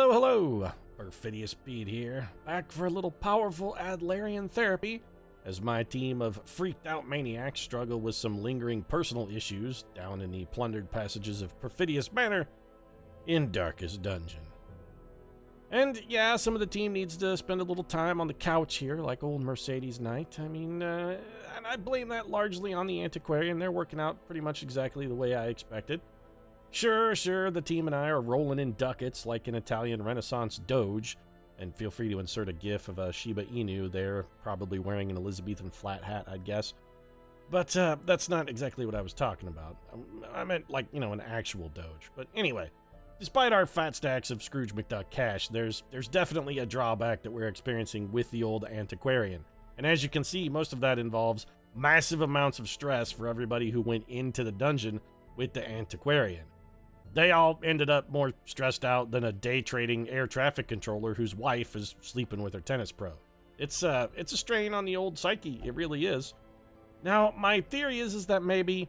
Hello, hello! Perfidious Pete here, back for a little powerful Adlarian therapy as my team of freaked-out maniacs struggle with some lingering personal issues down in the plundered passages of Perfidious Manor in Darkest Dungeon. And yeah, some of the team needs to spend a little time on the couch here, like old Mercedes Knight. And I blame that largely on the antiquarian. They're working out pretty much exactly the way I expected. Sure, the team and I are rolling in ducats like an Italian Renaissance doge, and feel free to insert a gif of a Shiba Inu there, probably wearing an Elizabethan flat hat, I'd guess. But that's not exactly what I was talking about. I meant, like, an actual doge. But anyway, despite our fat stacks of Scrooge McDuck cash, there's definitely a drawback that we're experiencing with the old antiquarian. And as you can see, most of that involves massive amounts of stress for everybody who went into the dungeon with the antiquarian. They all ended up more stressed out than a day trading air traffic controller whose wife is sleeping with her tennis pro. It's a strain on the old psyche, it really is. Now, my theory is that maybe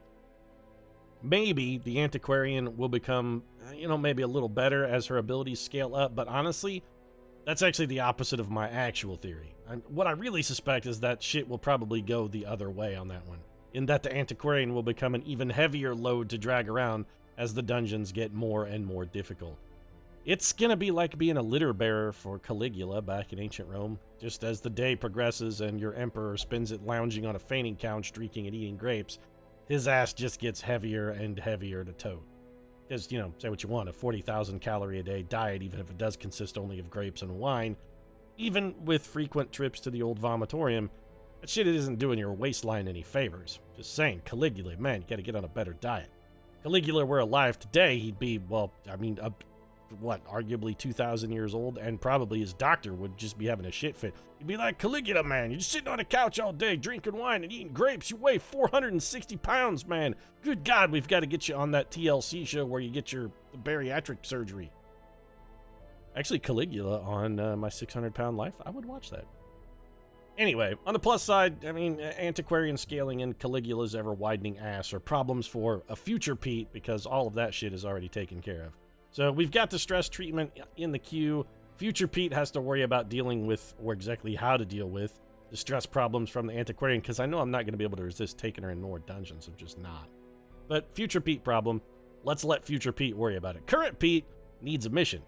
the antiquarian will become, maybe a little better as her abilities scale up, but honestly, that's actually the opposite of my actual theory. What I really suspect is that shit will probably go the other way on that one, in that the antiquarian will become an even heavier load to drag around as the dungeons get more and more difficult. It's gonna be like being a litter bearer for Caligula back in ancient Rome, just as the day progresses and your emperor spends it lounging on a fainting couch, drinking and eating grapes, his ass just gets heavier and heavier to tote. Because, say what you want, a 40,000 calorie a day diet, even if it does consist only of grapes and wine, even with frequent trips to the old vomitorium, that shit isn't doing your waistline any favors. Just saying, Caligula, man, you gotta get on a better diet. Caligula were alive today, he'd be, arguably 2,000 years old, and probably his doctor would just be having a shit fit. He'd be like, Caligula, man, you're just sitting on a couch all day, drinking wine and eating grapes. You weigh 460 pounds, man. Good God, we've got to get you on that TLC show where you get your bariatric surgery. Actually, Caligula on my 600-pound life, I would watch that. Anyway, on the plus side, antiquarian scaling and Caligula's ever-widening ass are problems for a future Pete because all of that shit is already taken care of. So we've got the stress treatment in the queue. Future Pete has to worry about dealing with, or exactly how to deal with, the stress problems from the antiquarian, because I know I'm not going to be able to resist taking her in more dungeons. I'm just not. But future Pete problem, let's let future Pete worry about it. Current Pete needs a mission.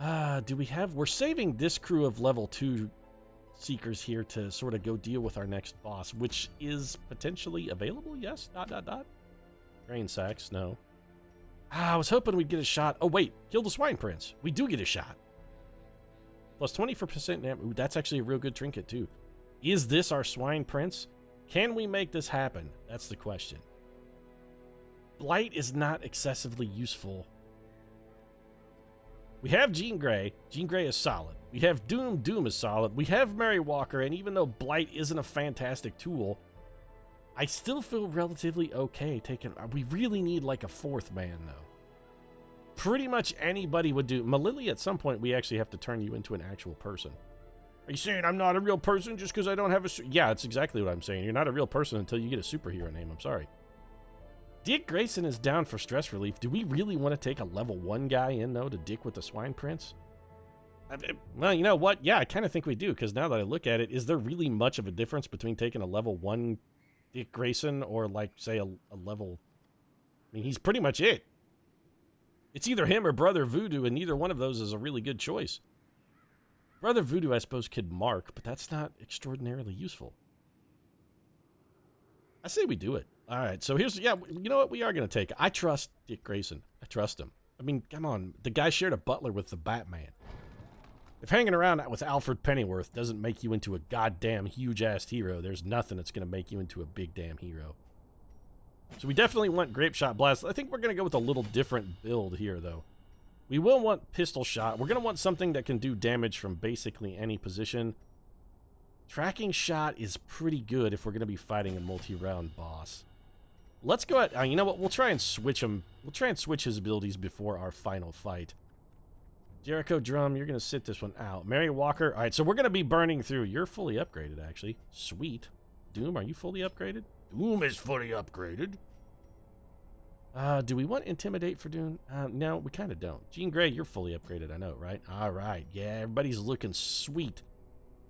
We're saving this crew of level 2 seekers here to sort of go deal with our next boss, which is potentially available, yes? Grain sacks, no. I was hoping we'd get a shot. Oh, wait, kill the swine prince. We do get a shot. Plus 20% damage. Ooh, that's actually a real good trinket, too. Is this our swine prince? Can we make this happen? That's the question. Blight is not excessively useful. We have Jean Grey. Jean Grey is solid. We have Doom. Doom is solid. We have Mary Walker, and even though Blight isn't a fantastic tool, I still feel relatively okay taking... We really need, like, a fourth man, though. Pretty much anybody would do... Malili, at some point, we actually have to turn you into an actual person. Are you saying I'm not a real person just because I don't have a... Yeah, that's exactly what I'm saying. You're not a real person until you get a superhero name. I'm sorry. Dick Grayson is down for stress relief. Do we really want to take a level 1 guy in, though, to dick with the swine prince? Well, you know what? Yeah, I kind of think we do, because now that I look at it, is there really much of a difference between taking a level 1 Dick Grayson or, like, say, a level... he's pretty much it. It's either him or Brother Voodoo, and neither one of those is a really good choice. Brother Voodoo, I suppose, could mark, but that's not extraordinarily useful. I say we do it. All right, so here's... Yeah, you know what? We are going to take it. I trust Dick Grayson. I trust him. Come on. The guy shared a butler with the Batman. If hanging around with Alfred Pennyworth doesn't make you into a goddamn huge-ass hero, there's nothing that's going to make you into a big damn hero. So we definitely want Grape Shot Blast. I think we're going to go with a little different build here, though. We will want Pistol Shot. We're going to want something that can do damage from basically any position. Tracking Shot is pretty good if we're going to be fighting a multi-round boss. Let's go at... you know what? We'll try and switch him. We'll try and switch his abilities before our final fight. Jericho Drum, you're going to sit this one out. Mary Walker, all right, so we're going to be burning through. You're fully upgraded, actually. Sweet. Doom, are you fully upgraded? Doom is fully upgraded. Do we want Intimidate for Dune? No, we kind of don't. Jean Grey, you're fully upgraded, I know, right? All right, yeah, everybody's looking sweet.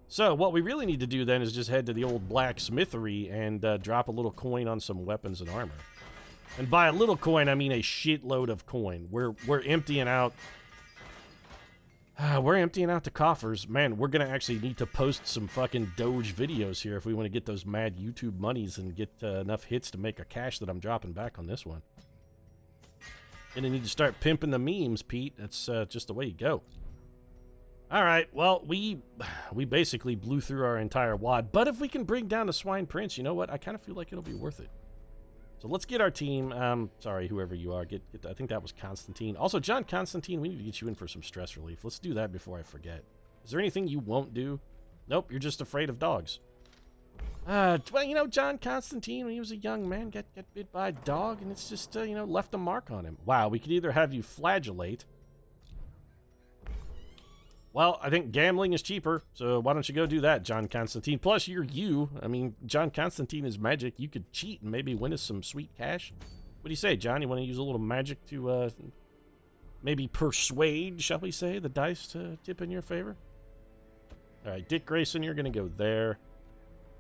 So what we really need to do then is just head to the old blacksmithery and drop a little coin on some weapons and armor. And by a little coin, I mean a shitload of coin. We're emptying out. We're emptying out the coffers. Man, we're gonna actually need to post some fucking Doge videos here if we want to get those mad YouTube monies and get enough hits to make a cash that I'm dropping back on this one. Gonna need to start pimping the memes, Pete. That's just the way you go. All right, well, we basically blew through our entire wad, but if we can bring down the Swine Prince, you know what? I kind of feel like it'll be worth it. So let's get our team. Sorry, whoever you are. Get I think that was Constantine. Also, John Constantine, we need to get you in for some stress relief. Let's do that before I forget. Is there anything you won't do? Nope, you're just afraid of dogs. Well, you know, John Constantine, when he was a young man, got bit by a dog, and it's just, you know, left a mark on him. Wow, we could either have you flagellate. Well, I think gambling is cheaper, so why don't you go do that, John Constantine? Plus, you're you. I mean, John Constantine is magic. You could cheat and maybe win us some sweet cash. What do you say, John? You want to use a little magic to maybe persuade, shall we say, the dice to tip in your favor? All right, Dick Grayson, you're going to go there.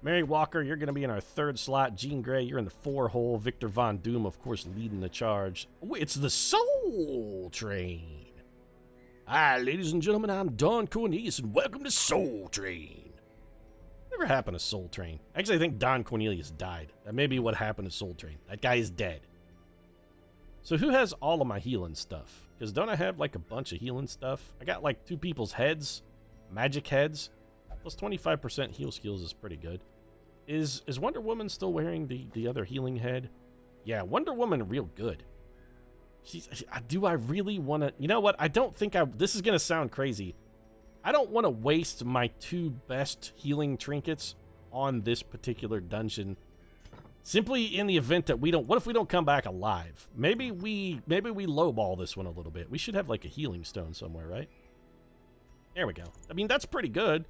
Mary Walker, you're going to be in our third slot. Jean Grey, you're in the 4-hole. Victor Von Doom, of course, leading the charge. Oh, it's the Soul Train. Hi, ladies and gentlemen, I'm Don Cornelius, and welcome to Soul Train. Never happened to Soul Train. Actually, I think Don Cornelius died. That may be what happened to Soul Train. That guy is dead. So who has all of my healing stuff? Because don't I have, like, a bunch of healing stuff? I got, like, 2 people's heads. Magic heads. Plus 25% heal skills is pretty good. Is Wonder Woman still wearing the other healing head? Yeah, Wonder Woman real good. Do I really want to... You know what? I don't think this is going to sound crazy. I don't want to waste my 2 best healing trinkets on this particular dungeon. Simply in the event that we don't... What if we don't come back alive? Maybe we lowball this one a little bit. We should have like a healing stone somewhere, right? There we go. I mean, that's pretty good.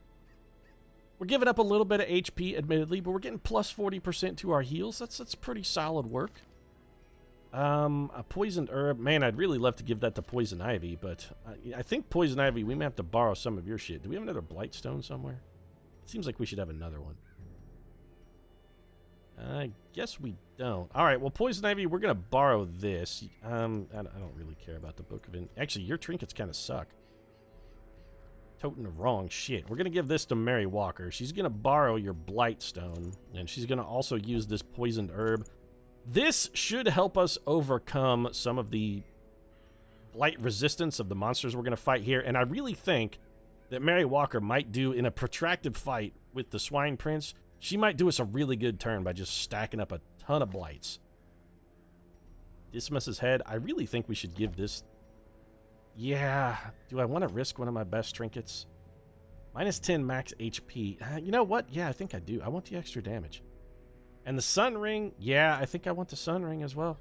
We're giving up a little bit of HP, admittedly, but we're getting plus 40% to our heals. That's pretty solid work. A poisoned herb. Man, I'd really love to give that to Poison Ivy, but I think Poison Ivy, we may have to borrow some of your shit. Do we have another Blightstone somewhere? It seems like we should have another one. I guess we don't. All right, well, Poison Ivy, we're going to borrow this. I don't really care about the Book of... Actually, your trinkets kind of suck. Toting the wrong shit. We're going to give this to Mary Walker. She's going to borrow your Blightstone, and she's going to also use this poisoned herb. This should help us overcome some of the blight resistance of the monsters we're going to fight here, and I really think that Mary Walker might do, in a protracted fight with the Swine Prince, she might do us a really good turn by just stacking up a ton of blights. Dismas's head, I really think we should give this... Yeah, do I want to risk one of my best trinkets? Minus 10 max HP. You know what? Yeah, I think I do. I want the extra damage. And the Sun Ring, yeah, I think I want the Sun Ring as well.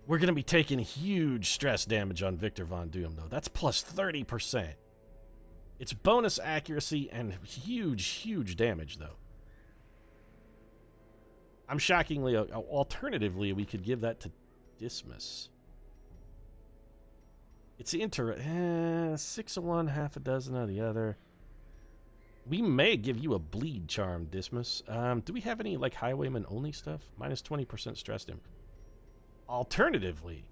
We're going to be taking huge stress damage on Victor Von Doom, though. That's plus 30%. It's bonus accuracy and huge damage, though. I'm shockingly... Alternatively, we could give that to Dismas. It's 6 of one, half a dozen of the other. We may give you a bleed charm, Dismas. Do we have any, like, highwayman only stuff? Minus 20% stress damage. Alternatively,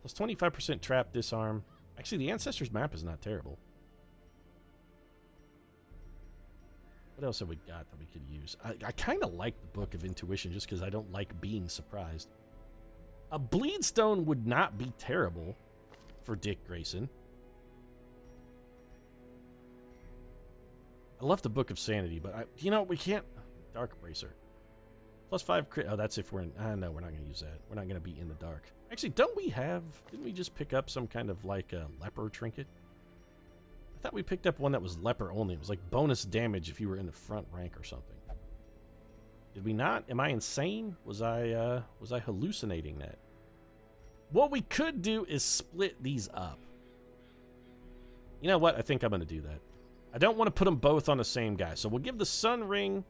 plus 25% trap, disarm. Actually, the Ancestors map is not terrible. What else have we got that we could use? I kind of like the Book of Intuition just because I don't like being surprised. A Bleedstone would not be terrible for Dick Grayson. I love the Book of Sanity, but you know, we can't... Dark Bracer. Plus 5 crit... Oh, that's if we're in... no, we're not going to use that. We're not going to be in the dark. Actually, don't we have... Didn't we just pick up some kind of, like, a leper trinket? I thought we picked up one that was leper only. It was like bonus damage if you were in the front rank or something. Did we not? Am I insane? Was I hallucinating that? What we could do is split these up. You know what? I think I'm going to do that. I don't want to put them both on the same guy. So we'll give the Sun Ring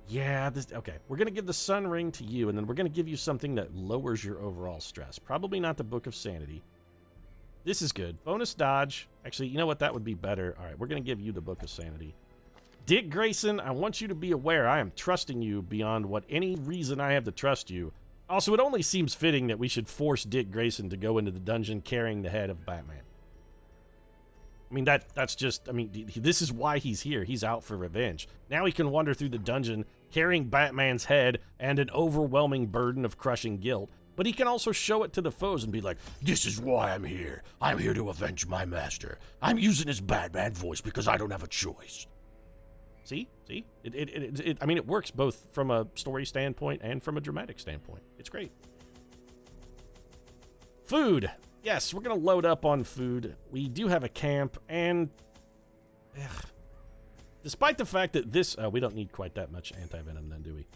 Yeah, okay. We're going to give the Sun Ring to you, and then we're going to give you something that lowers your overall stress. Probably not the Book of Sanity. This is good. Bonus dodge. Actually, you know what? That would be better. All right, we're going to give you the Book of Sanity. Dick Grayson, I want you to be aware I am trusting you beyond what any reason I have to trust you. Also, it only seems fitting that we should force Dick Grayson to go into the dungeon carrying the head of Batman. I mean, that's just, I mean, this is why he's here. He's out for revenge. Now he can wander through the dungeon carrying Batman's head and an overwhelming burden of crushing guilt. But he can also show it to the foes and be like, this is why I'm here. I'm here to avenge my master. I'm using his Batman voice because I don't have a choice. See? I mean, it works both from a story standpoint and from a dramatic standpoint. It's great. Food. Yes, we're going to load up on food. We do have a camp, and despite the fact that this... we don't need quite that much anti-venom then, do we?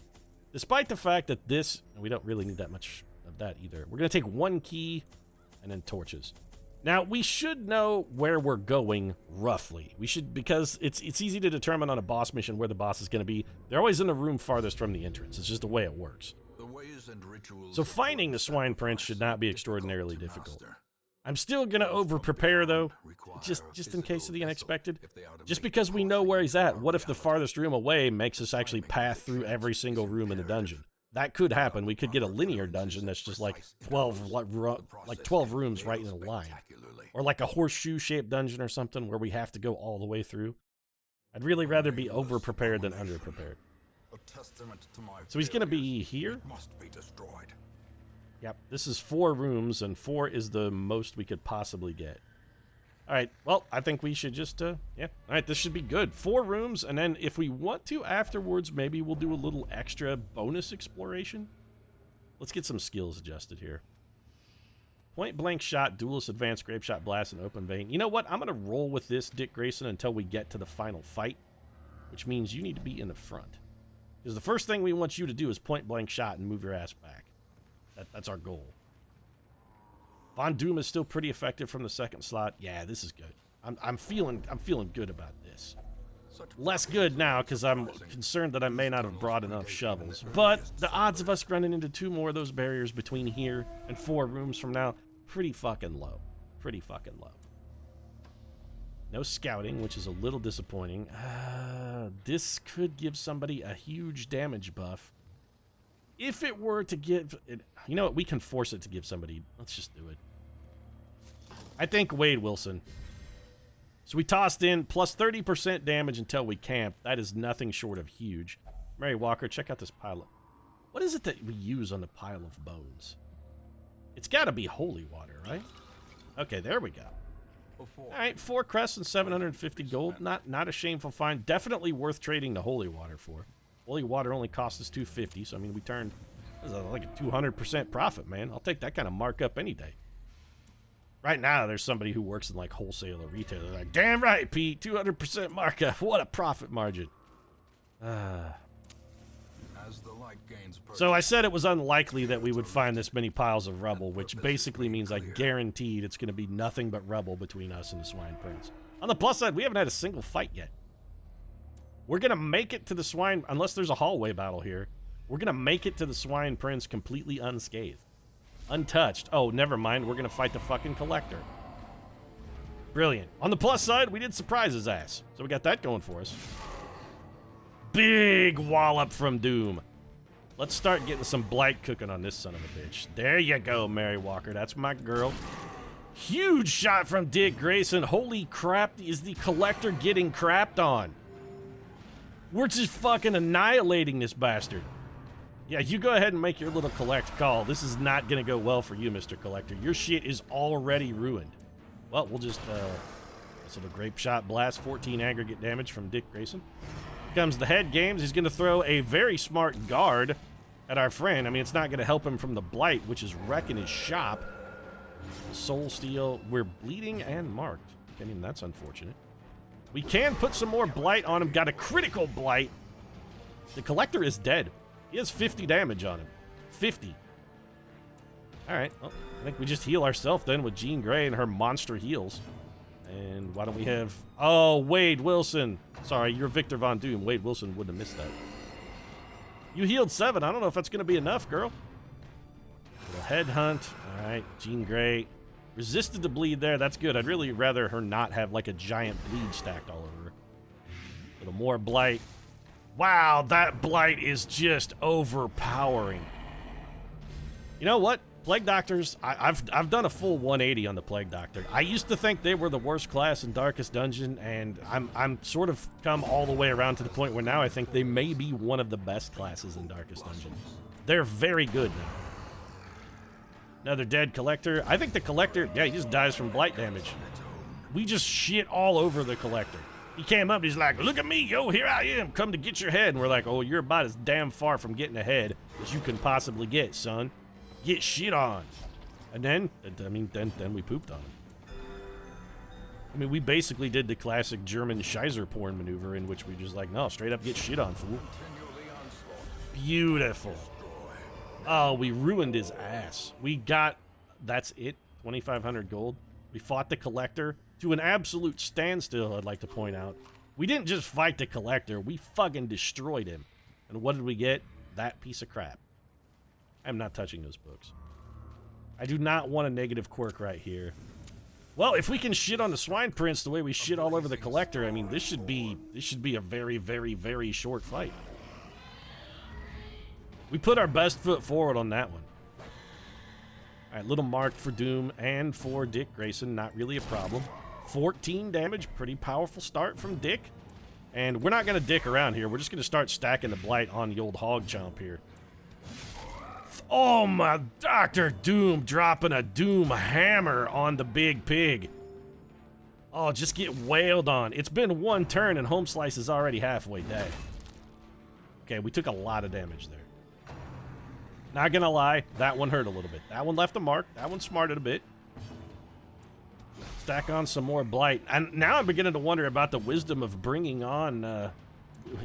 Despite the fact that this... We don't really need that much of that either. We're going to take one key and then torches. Now, we should know where we're going, roughly. We should, because it's easy to determine on a boss mission where the boss is going to be. They're always in the room farthest from the entrance. It's just the way it works. So finding the Swine Prince should not be extraordinarily difficult. I'm still going to over-prepare, though, just in case of the unexpected. Just because we know where he's at, what if the farthest room away makes us actually path through every single room in the dungeon? That could happen. We could get a linear dungeon that's just like 12 rooms right in a line. Or like a horseshoe-shaped dungeon or something where we have to go all the way through. I'd really rather be over-prepared than under-prepared. So he's going to be here? Yep, this is 4 rooms, and 4 is the most we could possibly get. Alright, well, I think we should just, yeah. Alright, this should be good. 4 rooms, and then if we want to afterwards, maybe we'll do a little extra bonus exploration. Let's get some skills adjusted here. Point blank shot, duelist advanced, grape shot, blast, and open vein. You know what? I'm going to roll with this, Dick Grayson, until we get to the final fight, which means you need to be in the front. Because the first thing we want you to do is point blank shot and move your ass back. That's our goal. Von Doom is still pretty effective from the second slot. Yeah, this is good. I'm feeling good about this. Less good now because I'm concerned that I may not have brought enough shovels. But the odds of us running into 2 more of those barriers between here and 4 rooms from now, pretty fucking low. Pretty fucking low. No scouting, which is a little disappointing. This could give somebody a huge damage buff. If it were to give... You know what? We can force it to give somebody... Let's just do it. I think Wade Wilson. So we tossed in plus 30% damage until we camp. That is nothing short of huge. Mary Walker, check out this pile of... What is it that we use on the pile of bones? It's got to be holy water, right? Okay, there we go. Alright, 4 crests and 750 gold. Not a shameful find. Definitely worth trading the holy water for. Holy water only cost us 250, so I mean we turned like a 200% profit, man. I'll take that kind of markup any day. Right now, there's somebody who works in like wholesale or retail. They're like, damn right, Pete, 200% markup. What a profit margin. So I said it was unlikely that we would find this many piles of rubble, which basically means I guaranteed it's going to be nothing but rubble between us and the Swine Prince. On the plus side, we haven't had a single fight yet. We're going to make it to the Swine... Unless there's a hallway battle here. We're going to make it to the Swine Prince completely unscathed. Untouched. Oh, never mind. We're going to fight the fucking Collector. Brilliant. On the plus side, we did surprise his ass. So we got that going for us. Big wallop from Doom. Let's start getting some blight cooking on this son of a bitch. There you go, Mary Walker. That's my girl. Huge shot from Dick Grayson. Holy crap, is the Collector getting crapped on? We're just fucking annihilating this bastard. Yeah, you go ahead and make your little collect call. This is not going to go well for you, Mr. Collector. Your shit is already ruined. Well, we'll just, this little grape shot blast, 14 aggregate damage from Dick Grayson. Here comes the head games. He's going to throw a very smart guard at our friend. I mean, it's not going to help him from the blight, which is wrecking his shop. Soul Steel. We're bleeding and marked. I mean, that's unfortunate. We can put some more blight on him. Got a critical blight. The Collector is dead. He has 50 damage on him. 50. Alright, well, I think we just heal ourselves then with Jean Grey and her monster heals. And why don't we have... Oh, Wade Wilson. Sorry, you're Victor Von Doom. Wade Wilson wouldn't have missed that. You healed 7. I don't know if that's going to be enough, girl. Little headhunt. All right, Jean Grey. Resisted the bleed there. That's good. I'd really rather her not have like a giant bleed stacked all over her. A little more blight. Wow, that blight is just overpowering. You know what? Plague Doctors, I've done a full 180 on the Plague Doctor. I used to think they were the worst class in Darkest Dungeon, and I'm sort of come all the way around to the point where now I think they may be one of the best classes in Darkest Dungeon. They're very good now. Another dead Collector. I think the Collector, yeah, he just dies from blight damage. We just shit all over the Collector. He came up and he's like, look at me, yo, here I am, come to get your head. And we're like, oh, you're about as damn far from getting ahead as you can possibly get, son. Get shit on. And then, then we pooped on him. I mean, we basically did the classic German Scheiser porn maneuver in which we just like, no, straight up get shit on, fool. Beautiful. Oh, we ruined his ass. We got, that's it, 2,500 gold. We fought the Collector to an absolute standstill, I'd like to point out. We didn't just fight the Collector, we fucking destroyed him. And what did we get? That piece of crap. I'm not touching those books. I do not want a negative quirk right here. Well, if we can shit on the Swine Prince the way we shit all over the Collector, I mean, this should be a very, very, very short fight. We put our best foot forward on that one. All right, little mark for Doom and for Dick Grayson, not really a problem. 14 damage, pretty powerful start from Dick. And we're not going to dick around here. We're just going to start stacking the blight on the old hog chomp here. Oh my, Dr. Doom dropping a Doom hammer on the big pig. Oh, just get wailed on. It's been one turn and Home Slice is already halfway dead. Okay, we took a lot of damage there. Not gonna lie, that one hurt a little bit. That one left a mark. That one smarted a bit. Stack on some more blight. And now I'm beginning to wonder about the wisdom of bringing on,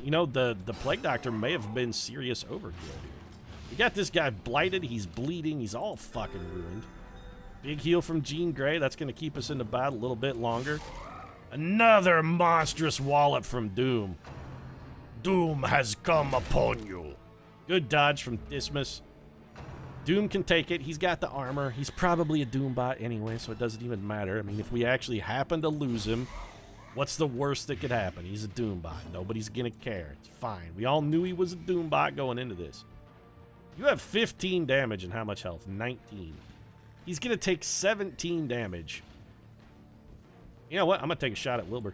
you know, the Plague Doctor may have been serious overkill here. We got this guy blighted. He's bleeding. He's all fucking ruined. Big heal from Jean Grey. That's going to keep us in the battle a little bit longer. Another monstrous wallop from Doom. Doom has come upon you. Good dodge from Dismas. Doom can take it. He's got the armor. He's probably a Doom bot anyway, so it doesn't even matter. I mean, if we actually happen to lose him, what's the worst that could happen? He's a Doom bot. Nobody's going to care. It's fine. We all knew he was a Doom bot going into this. You have 15 damage and how much health? 19. He's going to take 17 damage. You know what? I'm going to take a shot at Wilbur.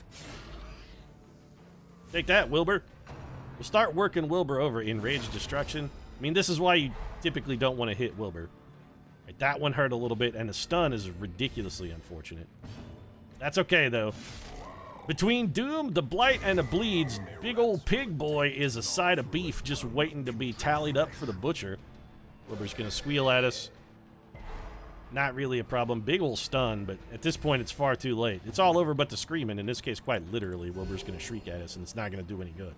Take that, Wilbur. We'll start working Wilbur over in Rage Destruction. I mean, this is why you typically don't want to hit Wilbur. Right, that one hurt a little bit, and the stun is ridiculously unfortunate. That's okay, though. Between Doom, the Blight, and the Bleeds, big old pig boy is a side of beef just waiting to be tallied up for the butcher. Wilbur's going to squeal at us. Not really a problem. Big old stun, but at this point, it's far too late. It's all over but the screaming. In this case, quite literally, Wilbur's going to shriek at us, and it's not going to do any good.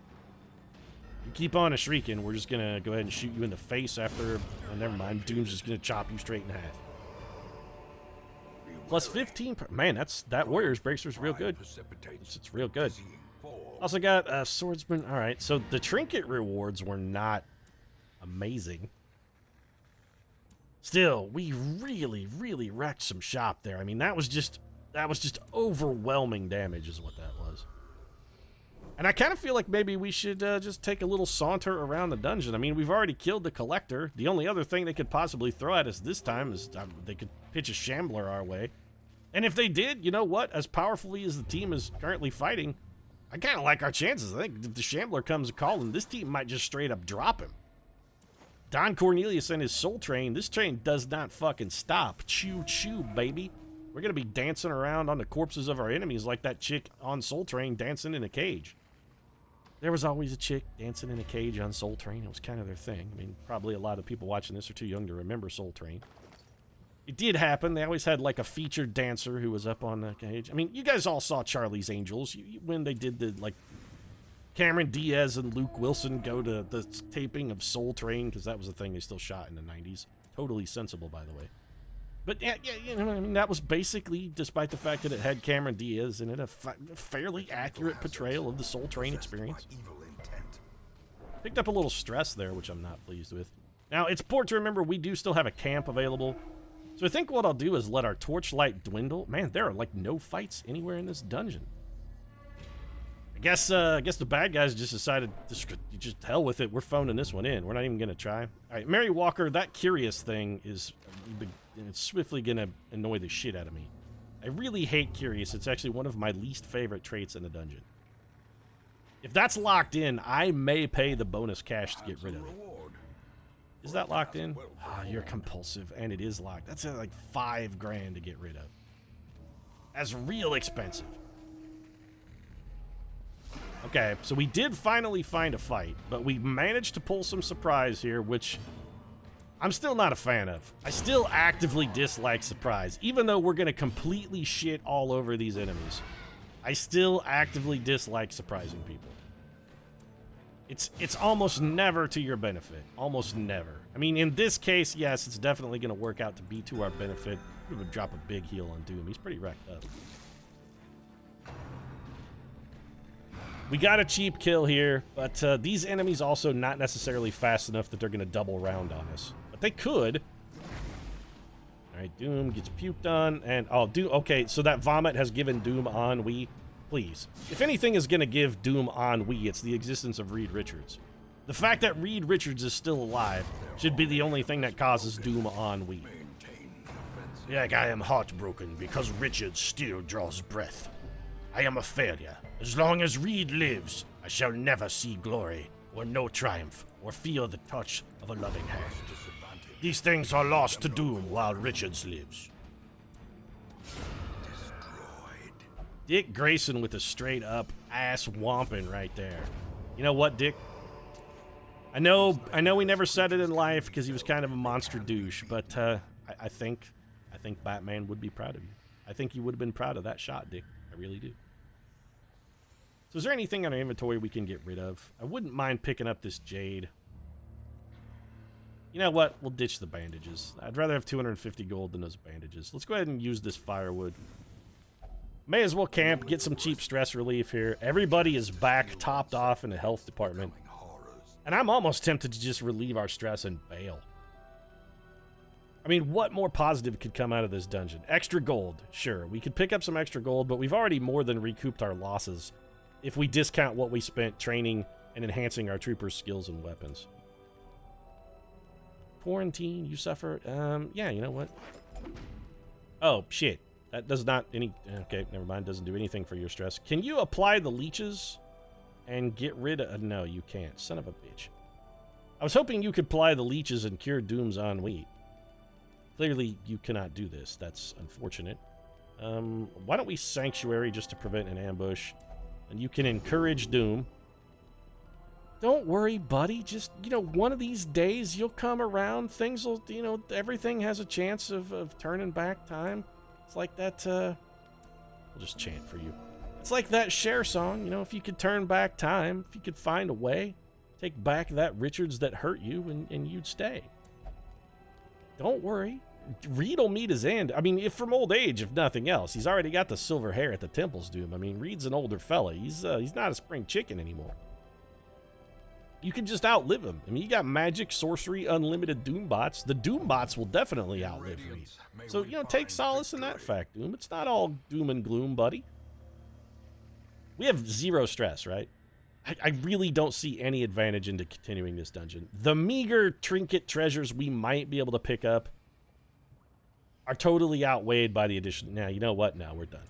You keep on shrieking, we're just going to go ahead and shoot you in the face after... Oh, never mind. Doom's just going to chop you straight in half. Plus 15... Man, that Warrior's Bracer's real good. It's real good. Also got Swordsman. Alright, so the trinket rewards were not amazing. Still, we really, really wrecked some shop there. I mean, that was just overwhelming damage is what that was. And I kind of feel like maybe we should just take a little saunter around the dungeon. I mean, we've already killed the Collector. The only other thing they could possibly throw at us this time is they could pitch a Shambler our way. And if they did, you know what? As powerfully as the team is currently fighting, I kind of like our chances. I think if the Shambler comes calling, this team might just straight up drop him. Don Cornelius and his Soul Train, this train does not fucking stop. Choo-choo, baby. We're going to be dancing around on the corpses of our enemies like that chick on Soul Train dancing in a cage. There was always a chick dancing in a cage on Soul Train. It was kind of their thing. I mean, probably a lot of people watching this are too young to remember Soul Train. It did happen. They always had like a featured dancer who was up on the cage. I mean, you guys all saw Charlie's Angels when they did the, like, Cameron Diaz and Luke Wilson go to the taping of Soul Train, because that was the thing they still shot in the 90s. Totally sensible, by the way. But yeah, you know, I mean, that was basically, despite the fact that it had Cameron Diaz in it, a fairly accurate portrayal of the Soul Train experience. Picked up a little stress there, which I'm not pleased with. Now, it's important to remember we do still have a camp available. So I think what I'll do is let our torchlight dwindle. Man, there are like no fights anywhere in this dungeon. I guess the bad guys just decided to just hell with it. We're phoning this one in. We're not even going to try. All right, Mary Walker, that curious thing is it's swiftly going to annoy the shit out of me. I really hate curious. It's actually one of my least favorite traits in the dungeon. If that's locked in, I may pay the bonus cash to get rid of it. Is that locked in? Ah, you're compulsive, and it is locked. That's like $5 grand to get rid of. That's real expensive. Okay, so we did finally find a fight, but we managed to pull some surprise here, which I'm still not a fan of. I still actively dislike surprise, even though we're going to completely shit all over these enemies. I still actively dislike surprising people. It's almost never to your benefit. Almost never. I mean, in this case, yes, it's definitely going to work out to be to our benefit. We would drop a big heal on Doom. He's pretty wrecked up. We got a cheap kill here, but these enemies also not necessarily fast enough that they're going to double round on us. But they could. All right, Doom gets puked on, and oh, okay, so that vomit has given Doom ennui. Please. If anything is going to give Doom ennui, it's the existence of Reed Richards. The fact that Reed Richards is still alive should be the only thing that causes Doom ennui. Like, I am heartbroken because Richards still draws breath. I am a failure. As long as Reed lives, I shall never see glory, or know triumph, or feel the touch of a loving hand. These things are lost to Doom while Richards lives. Dick Grayson with a straight up ass whomping right there. You know what, Dick? I know he never said it in life because he was kind of a monster douche, but I think Batman would be proud of you. I think he would have been proud of that shot, Dick. I really do. So is there anything in our inventory we can get rid of? I wouldn't mind picking up this jade. You know what? We'll ditch the bandages. I'd rather have 250 gold than those bandages. Let's go ahead and use this firewood. May as well camp, get some cheap stress relief here. Everybody is back, topped off in the health department. And I'm almost tempted to just relieve our stress and bail. I mean, what more positive could come out of this dungeon? Extra gold, sure. We could pick up some extra gold, but we've already more than recouped our losses if we discount what we spent training and enhancing our troopers' skills and weapons. Quarantine, you suffer? Yeah, you know what? Oh, shit. That does not any... Okay, never mind. Doesn't do anything for your stress. Can you apply the leeches and get rid of... No, you can't. Son of a bitch. I was hoping you could apply the leeches and cure Doom's ennui. Clearly, you cannot do this. That's unfortunate. Why don't we Sanctuary just to prevent an ambush? And you can encourage Doom. Don't worry, buddy. Just, you know, one of these days you'll come around. Things will, you know, everything has a chance of turning back time. It's like that, I'll just chant for you. It's like that Cher song, you know, if you could turn back time, if you could find a way, take back that Richards that hurt you, and you'd stay. Don't worry. Reed'll meet his end. I mean, if from old age, if nothing else. He's already got the silver hair at the temples, Doom. I mean, Reed's an older fella. He's not a spring chicken anymore. You can just outlive him. I mean, you got magic, sorcery, unlimited Doom bots. The Doom bots will definitely outlive Reed. So, you know, take solace in that fact, Doom. It's not all doom and gloom, buddy. We have zero stress, right? I really don't see any advantage into continuing this dungeon. The meager trinket treasures we might be able to pick up are totally outweighed by the addition. Now, you know what? No, we're done.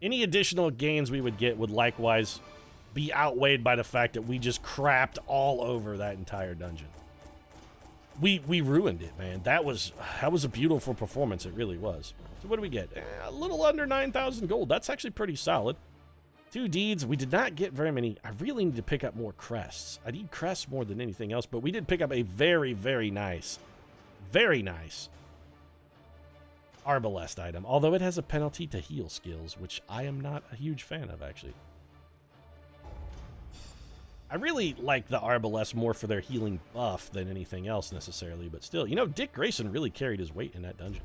Any additional gains we would get would likewise be outweighed by the fact that we just crapped all over that entire dungeon. We ruined it, man. That was a beautiful performance. It really was. So what do we get? A little under 9,000 gold. That's actually pretty solid. 2 deeds. We did not get very many. I really need to pick up more crests. I need crests more than anything else, but we did pick up a very, very nice arbalest item, although it has a penalty to heal skills, which I am not a huge fan of, actually. I really like the arbalest more for their healing buff than anything else necessarily, but still, you know, Dick Grayson really carried his weight in that dungeon.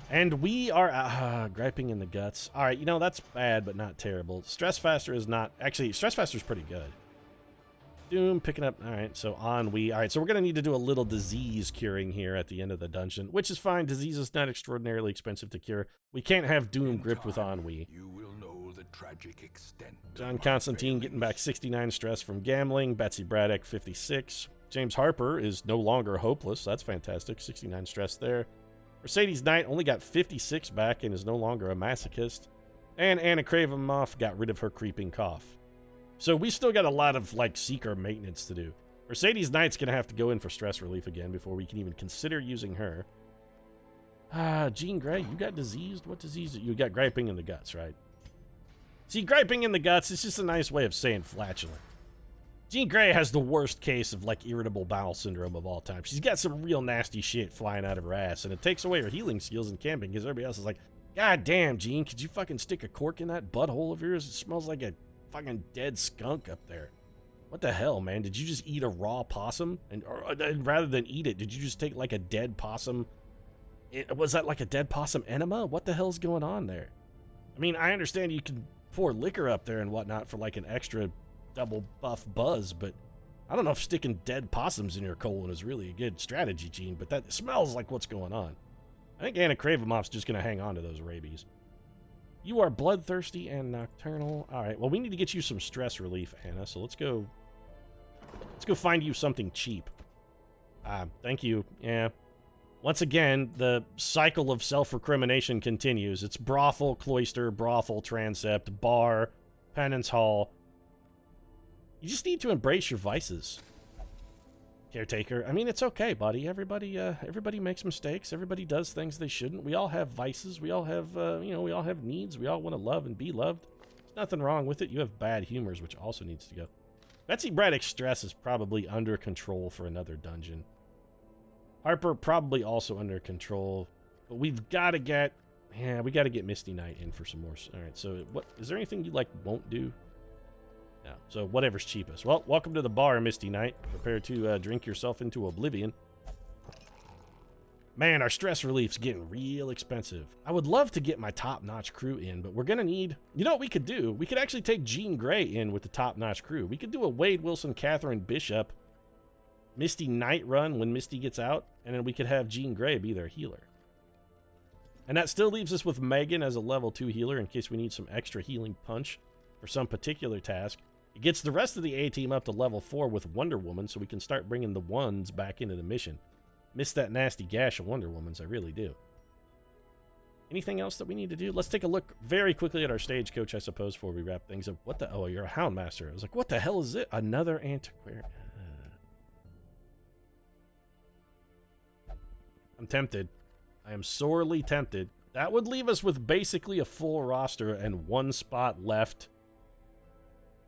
And we are griping in the guts. All right, you know, that's bad, but not terrible. Stress Faster is not... Actually, Stress Faster is pretty good. Doom picking up. All right, so ennui. All right, so we're going to need to do a little disease curing here at the end of the dungeon, which is fine. Disease is not extraordinarily expensive to cure. We can't have Doom gripped with ennui. You will know the tragic extent. John Constantine getting back 69 stress from gambling. Betsy Braddock, 56. James Harper is no longer hopeless. That's fantastic. 69 stress there. Mercedes Knight only got 56 back and is no longer a masochist. And Anna Kravimoff got rid of her creeping cough. So we still got a lot of, like, seeker maintenance to do. Mercedes Knight's going to have to go in for stress relief again before we can even consider using her. Jean Grey, you got diseased? What disease? You got griping in the guts, right? See, griping in the guts is just a nice way of saying flatulent. Jean Grey has the worst case of, like, irritable bowel syndrome of all time. She's got some real nasty shit flying out of her ass, and it takes away her healing skills in camping because everybody else is like, God damn, Jean, could you fucking stick a cork in that butthole of yours? It smells like a fucking dead skunk up there. What the hell, man? Did you just eat a raw possum? And rather than eat it, did you just take, like, a dead possum? Was that like a dead possum enema? What the hell's going on there? I mean, I understand you can pour liquor up there and whatnot for, like, an extra double buff buzz, but I don't know if sticking dead possums in your colon is really a good strategy, Gene, but that smells like what's going on. I think Anna Kravimoff's just going to hang on to those rabies. You are bloodthirsty and nocturnal. All right, well, we need to get you some stress relief, Anna, so let's go find you something cheap. Thank you. Yeah. Once again, the cycle of self-recrimination continues. It's brothel, cloister, brothel, transept, bar, penance hall. You just need to embrace your vices. Caretaker. I mean, it's okay, buddy. Everybody makes mistakes. Everybody does things they shouldn't. We all have vices. We all have, we all have needs. We all want to love and be loved. There's nothing wrong with it. You have bad humors, which also needs to go. Betsy Braddock's stress is probably under control for another dungeon. Harper probably also under control. But we've got to get... Yeah, we got to get Misty Knight in for some more. All right, so what is there anything you, like, won't do? No. So whatever's cheapest. Well, welcome to the bar, Misty Knight. Prepare to drink yourself into oblivion. Man, our stress relief's getting real expensive. I would love to get my top-notch crew in, but we're going to need... You know what we could do? We could actually take Jean Grey in with the top-notch crew. We could do a Wade Wilson, Catherine Bishop, Misty Knight run when Misty gets out, and then we could have Jean Grey be their healer. And that still leaves us with Megan as a level 2 healer in case we need some extra healing punch for some particular task. It gets the rest of the A-team up to level 4 with Wonder Woman so we can start bringing the ones back into the mission. Miss that nasty gash of Wonder Woman's, I really do. Anything else that we need to do? Let's take a look very quickly at our stagecoach, I suppose, before we wrap things up. What the... Oh, you're a Houndmaster. I was like, what the hell is it? Another antiquarian. I'm tempted. I am sorely tempted. That would leave us with basically a full roster and one spot left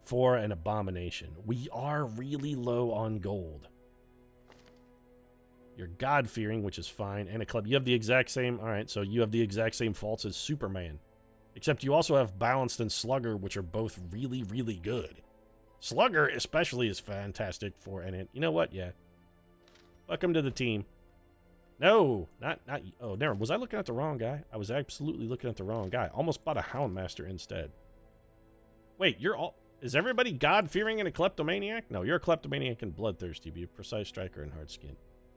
for an abomination. We are really low on gold. You're God-fearing, which is fine, and a club. You have the exact same... All right, so you have the exact same faults as Superman. Except you also have Balanced and Slugger, which are both really, really good. Slugger especially is fantastic for... And you know what? Yeah. Welcome to the team. No, not... Oh, never. Was I looking at the wrong guy? I was absolutely looking at the wrong guy. Almost bought a Houndmaster instead. Wait, you're all... Is everybody God-fearing and a kleptomaniac? No, you're a kleptomaniac and bloodthirsty, but you're precise striker and hard skin.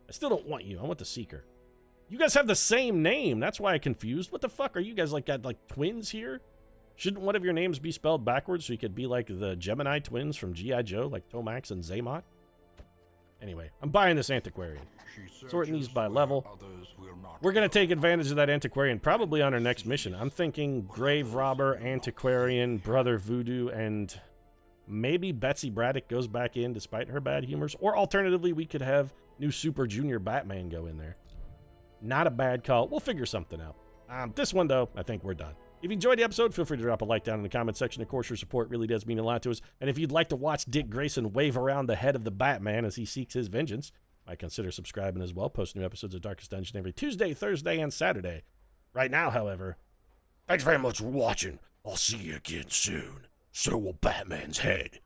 I still don't want you. I want the Seeker. You guys have the same name. That's why I'm confused. What the fuck? Are you guys like got like twins here? Shouldn't one of your names be spelled backwards so you could be like the Gemini twins from G.I. Joe, like Tomax and Zaymot? Anyway, I'm buying this antiquarian. Sorting these by level. We're going to take advantage of that antiquarian probably on our next mission. I'm thinking Grave Robber, Antiquarian, Brother Voodoo, and maybe Betsy Braddock goes back in despite her bad humors. Or alternatively, we could have new Super Junior Batman go in there. Not a bad call. We'll figure something out. This one, though, I think we're done. If you enjoyed the episode, feel free to drop a like down in the comment section. Of course, your support really does mean a lot to us. And if you'd like to watch Dick Grayson wave around the head of the Batman as he seeks his vengeance, I consider subscribing as well. Post new episodes of Darkest Dungeon every Tuesday, Thursday, and Saturday. Right now, however, thanks very much for watching. I'll see you again soon. So will Batman's head.